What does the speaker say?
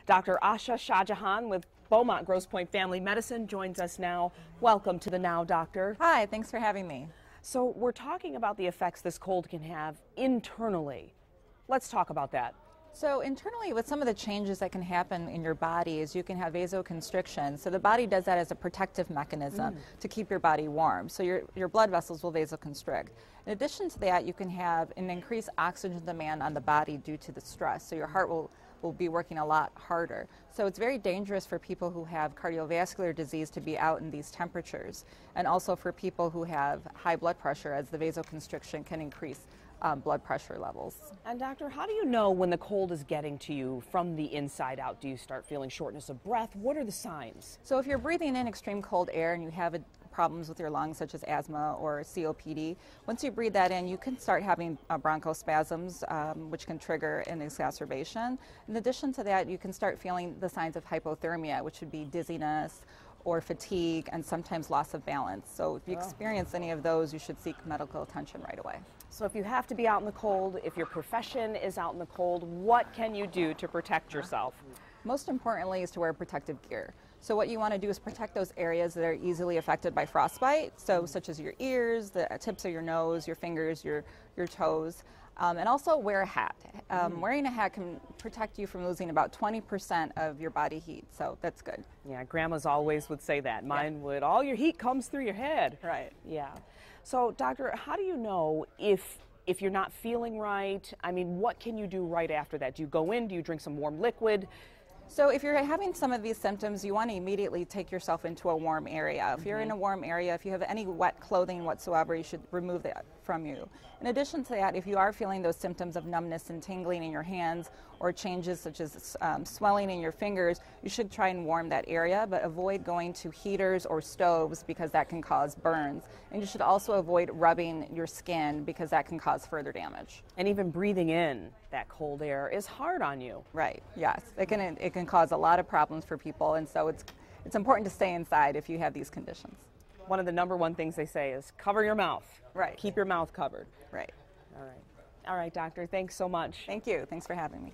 Dr. Asha Shahjahan with Beaumont Grosse Pointe Family Medicine joins us now. Welcome to the Now Doctor. Hi, thanks for having me. So we're talking about the effects this cold can have internally. Let's talk about that. So internally, with some of the changes that can happen in your body is you can have vasoconstriction. So the body does that as a protective mechanism to keep your body warm. So your blood vessels will vasoconstrict. In addition to that, you can have an increased oxygen demand on the body due to the stress. So your heart will be working a lot harder. So it's very dangerous for people who have cardiovascular disease to be out in these temperatures, and also for people who have high blood pressure, as the vasoconstriction can increase blood pressure levels. And doctor, how do you know when the cold is getting to you from the inside out? Do you start feeling shortness of breath? What are the signs? So if you're breathing in extreme cold air and you have problems with your lungs, such as asthma or COPD, once you breathe that in, you can start having bronchospasms, which can trigger an exacerbation. In addition to that, you can start feeling the signs of hypothermia, which would be dizziness or fatigue and sometimes loss of balance. So if you experience any of those, you should seek medical attention right away. So if you have to be out in the cold, if your profession is out in the cold, what can you do to protect yourself? Most importantly is to wear protective gear. So what you want to do is protect those areas that are easily affected by frostbite, so such as your ears, the tips of your nose, your fingers, your toes, and also wear a hat. Wearing a hat can protect you from losing about 20% of your body heat, so that's good. Yeah, grandmas always would say that. Mine would, all your heat comes through your head. Right. Yeah. So doctor, how do you know if you're not feeling right? I mean, what can you do right after that? Do you go in, do you drink some warm liquid? So if you're having some of these symptoms, you want to immediately take yourself into a warm area. If you're in a warm area, if you have any wet clothing whatsoever, you should remove that from you. In addition to that, if you are feeling those symptoms of numbness and tingling in your hands or changes such as swelling in your fingers, you should try and warm that area, but avoid going to heaters or stoves because that can cause burns. And you should also avoid rubbing your skin because that can cause further damage. And even breathing in that cold air is hard on you. Right, yes. It can cause a lot of problems for people, and so it's important to stay inside if you have these conditions. One of the #1 things they say is cover your mouth. Right. Keep your mouth covered. Right. All right. All right, doctor. Thanks so much. Thank you. Thanks for having me.